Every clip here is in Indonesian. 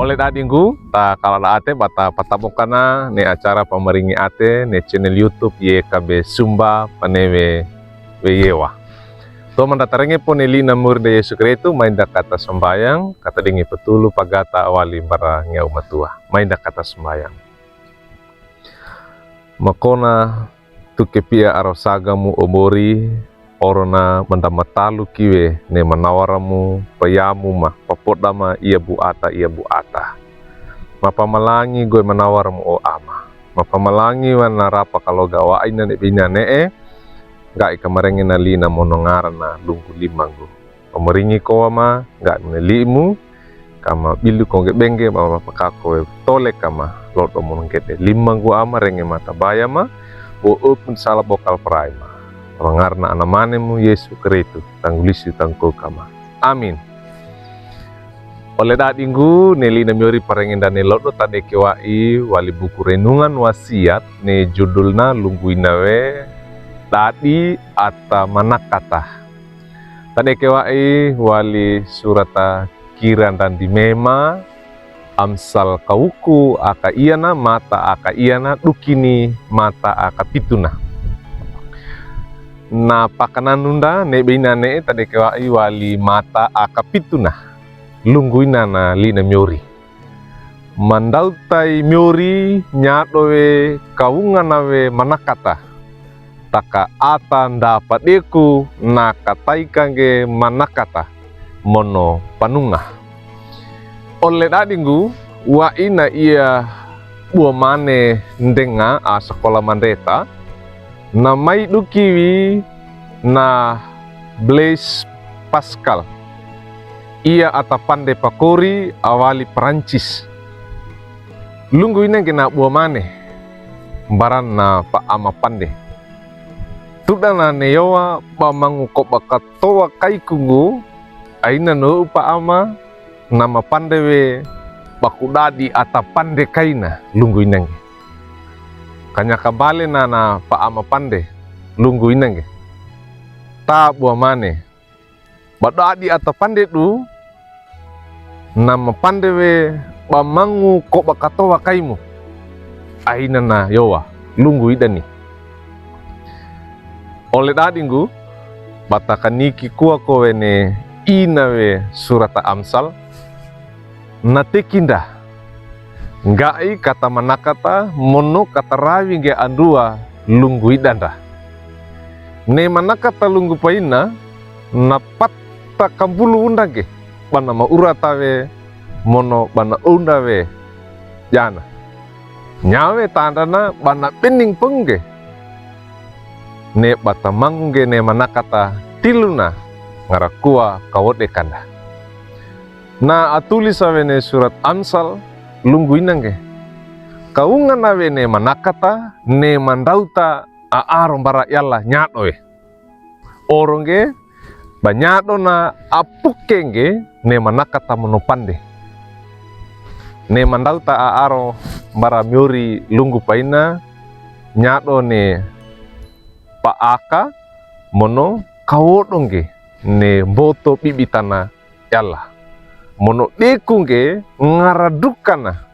Oleh dadingku, ta kalala ate bata patabokana ne acara pameringi ate ne channel YouTube YKB Sumba panewe weyewa. To mandatarenge pone lina murde Yesu Kristo mainda kata sembayang, kata dingi petulu pagata awali bara ngau matua. Mainda kata sembayang. Makona tukepia arosagamu obori orona mandamatalu kiwe ne manawaramu payamu ma papodama ia bu ata mapamalangi gue manawaramu o ama mapamalangi wana rapa kalau gawa aina ne bina ne gak ikamarenge na lina monongara na lunggu limangu pameringi ko ama gak menelimu kama bilu konge benge mama pakako tole kama lodo monongkete limangu ama renge mata bayama o open sala bokal praima pangarna anamanemu Yesu Kristo tanggulisi tangko kama. Amin. Oleh dadinggu neli namiori parengen dan nelodo tade kewai wali buku renungan wasiat ne judulna lungguinawe tadi ata manakata. Tade kewai wali surata kiran dan dimema amsal kauku aka iana mata aka iana dukini mata aka pituna. Na pakananunda ne beina ne tade kewai wali mata akapituna lungguina na lina miori mandautai miori nyadowe kaunganawe manakata taka ata ndapat deku na kataikange manakata mono panunga oleh dadinggu wa ina ia bua mane ndenga a sekolah mandeta na mai dukiwi na Blaise Pascal ia ata pande pakori awali Perancis lunggu ina gena bua mane baran na pa ama pande tudana neyoa pamangu kok bakatoa kaikungu aina no pa ama nama pandewe bakudadi ata pande kaina lunggu ina kanya kabale na pa ama pande lunggu inange ta bua mane badadi ata pande du nama pandewe bamangu kok bakatoa kaimu aina na yowa lunggu idani oleh dadinggu batakaniki kuwa kowe ne inawe surata Amsal natekinda ngai kata manakata mono kata rawi nge andua lunggu idanda ne manakata lunggu paina napatta kambulu undage bana mauratawe mono bana undawe jana nyawe tandana bana pening pengge ne batamangge ne manakata tiluna ngarakua kawode kanda na atulisawe ne surat Amsal lunggu inange kaungan nawe ne manakata ne mandauta aarong bara yalla nyadoe oronge banyado na apukenge ne manakata monopande ne mandauta aaro bara miori lunggu paina nyado ne paaka mono kawodonge ne boto bibitana yalla mono dekunge ngaradukana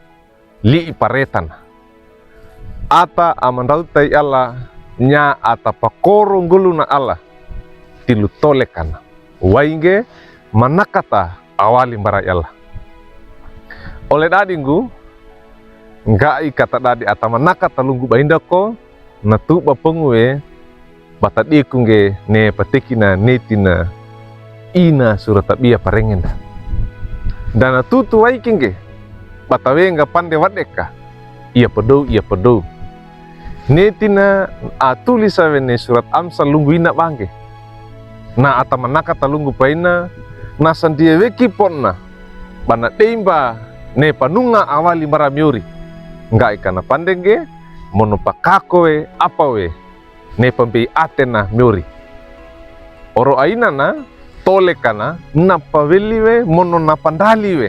li iparetana ata amandautai Allah nya ata pakorong guluna Allah tilu tolekana wainge manakata awali bara Allah oleh dadinggu ngai kata dadi ata manakata lunggu baindako natu bapengue bata dekunge ne patekina netina ina suratabia parengenda dana tutu waikinge batawe nga pande wadeka ia pedo netina atulisa wene surat Amsal lunggu ina bangge na ata manakata lunggu paina na sandia weki ponna bana temba ne panunga awali maramiuri ngai kana pandenge mono pakakowe apawe ne pambi atena miuri oro aina na tole kana napaweliwe mono napandaliwe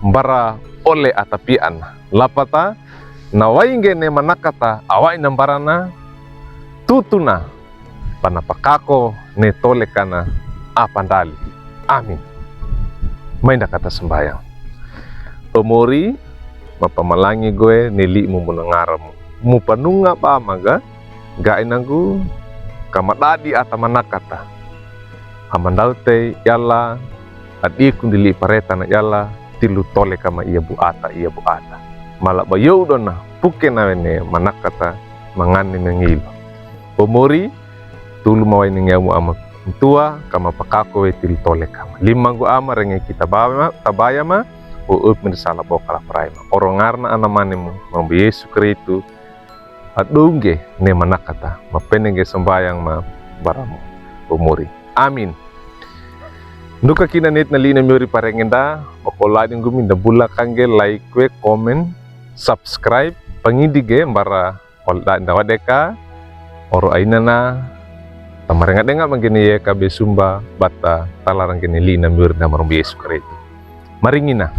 bara ole atapian lapata na wainge ne manakata awai nambarana tutuna panapakako ne tole kana apandali. Amin. Mainda kata sembahyang. Omori mapamalangi gue nili mu munangaramu mu panunga pa maga ga inagu kamadadi ata manakata amandaute yalla adi kundili pareta na yalla tilu tole kama iya bu ata malak bayo dona puke na wene manakata mangani mengilo Omori tulu mawai ningamu ama tua kama pakako we tilu tole kama lima gu ama renge kita tabaya ma uup mirsala bokala praima orongarna anamanimu mambu Yesu Kristu adungge ne manakata mapenenge sembayang ma baramu Omori amin. Nuka kina net na lina miori parengenda okolading gumi na bula kange like we comment subscribe pangidige mbara olda nda wadeka oro aina na tamarenga denga mangeni ye kabe sumba bata talarang kini lina miori na marumbi Yesu Kristu maringina